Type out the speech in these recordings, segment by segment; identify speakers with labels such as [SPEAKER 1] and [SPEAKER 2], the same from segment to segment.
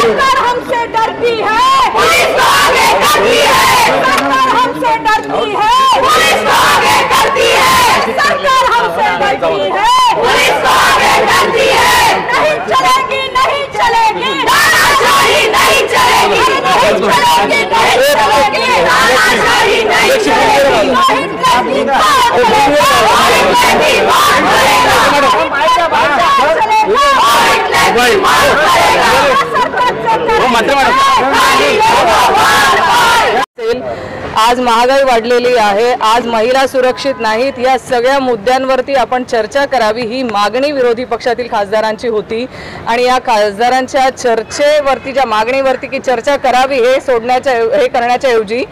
[SPEAKER 1] सरकार हमसे डरती है, पुलिस को आगे करती है। सरकार हमसे डरती है, पुलिस को आगे करती है। सरकार हमसे डरती है, पुलिस को आगे करती है। नहीं चलेगी, नहीं चलेगी तानाशाही, नहीं चलेगी, नहीं चलेगी, नहीं चलेगी तानाशाही, नहीं चलेगी। आज महागाई वाढलेली आहे, आज महिला सुरक्षित नाहीत, या सगळ्या मुद्द्यांवरती आपण चर्चा करावी ही मागणी विरोधी पक्षातील खासदारांची होती। आणि या खासदारांच्या चर्चेवरती, ज्या मागणीवरती की चर्चा करावी हे करण्याच्या ऐवजी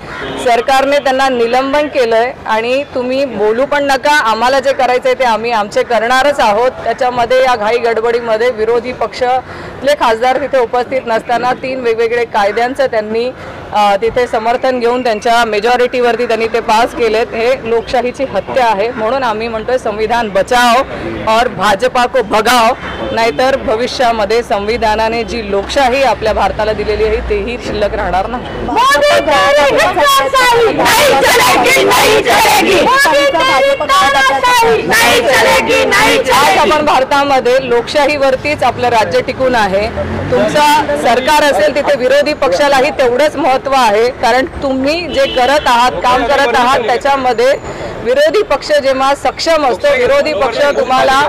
[SPEAKER 1] सरकारने त्यांना निलंबन केलंय। आणि तुम्ही बोलू पण नका, आम्हाला जे करायचंय ते आम्ही आमचे करणारच आहोत। त्याच्यामध्ये या घाई गडबडीमध्ये विरोधी पक्षातले खासदार तिथे उपस्थित नसताना 3 वेगवेगळे कायद्यांचं त्यांनी तिथे समर्थन घेऊन त्यांच्या मेजॉरिटीवरती त्यांनी ते पास केलेत। हे लोकशाहीची हत्या आहे, म्हणून आम्ही म्हणतोय संविधान बचाओ और भाजपा को भगाओ, नाहीतर भविष्यामध्ये संविधानाने जी लोकशाही आपल्या भारताला दिलेली आहे तेही शिल्लक राहणार नाही। आज आपण भारतामध्ये लोकशाहीवरतीच आपलं राज्य टिकून आहे। तुमचं सरकार असेल तिथे विरोधी पक्षालाही तेवढंच महत्त्व आहे, कारण तुम्ही जे करत आहात, काम करत आहात, त्याच्यामध्ये विरोधी पक्ष जेव्हा सक्षम असतो, विरोधी पक्ष तुम्हाला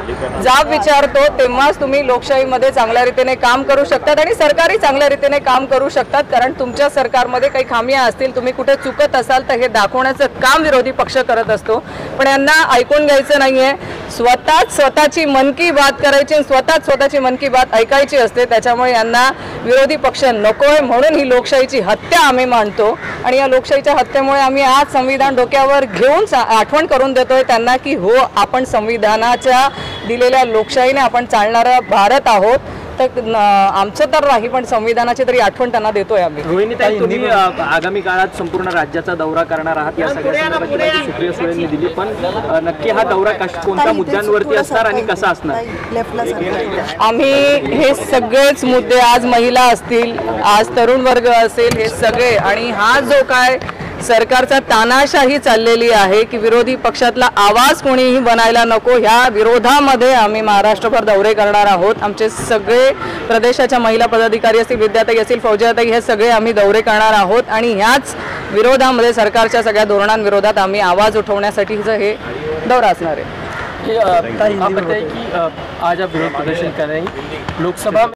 [SPEAKER 1] जाब विचारतो, तेव्हाच तुम्ही लोकशाहीमध्ये चांगल्या रीतीने काम करू शकतात आणि सरकारही चांगल्या रीतीने काम करू शकतात। कारण तुमच्या सरकारमध्ये काही खामिया असतील, तुम्ही कुठे चुकत असाल तर हे दाखवण्याचं काम विरोधी पक्ष करत असतो। पण यांना ऐकून घ्यायचं नाहीये, स्वतःची मन की बात करायची, स्वतःची मन की बात ऐकायची असते। त्याच्यामुळे यांना विरोधी पक्ष नकोय, म्हणून ही लोकशाहीची हत्या आम्ही मानतो। आणि या लोकशाहीच्या हत्येमुळे आम्ही आज संविधान डोक्यावर घेऊन आठवण करून देतोय त्यांना की हो, आपण संविधानाच्या दिलेल्या लोकशाहीने आपण चालणारा भारत आहोत। तर आमचं तर नाही, पण संविधानाची तरी आठवण त्यांना देतोय आम्ही।
[SPEAKER 2] रोहिणीताई, तुम्ही आगामी काळात संपूर्ण राज्याचा दौरा करणार आहात, या सगळ्या संदर्भात सुप्रिया सुळेंनी दिली, पण नक्की हा दौरा कोणत्या मुद्द्यांवरती असणार आणि कसा असणार?
[SPEAKER 1] आम्ही हे सगळेच मुद्दे, आज महिला असतील, आज तरुण वर्ग असेल, हे सगळे, आणि हा जो काय सरकारचा तानाशाही चाललेली आहे की विरोधी पक्षातला आवाज कोणीही बनायला नको, ह्या विरोधामध्ये आम्ही महाराष्ट्रभर दौरे करणार आहोत। आमचे सगळे प्रदेशाच्या महिला पदाधिकारी असतील, विद्याताई असतील, फौजियाताई, हे सगळे आम्ही दौरे करणार आहोत। आणि ह्याच विरोधामध्ये सरकारच्या सगळ्या धोरणांविरोधात आम्ही आवाज उठवण्यासाठीचं हे दौरा असणार आहे।
[SPEAKER 2] आप बताइए कि आज आप विरोध प्रदर्शन कर रहे हैं लोकसभा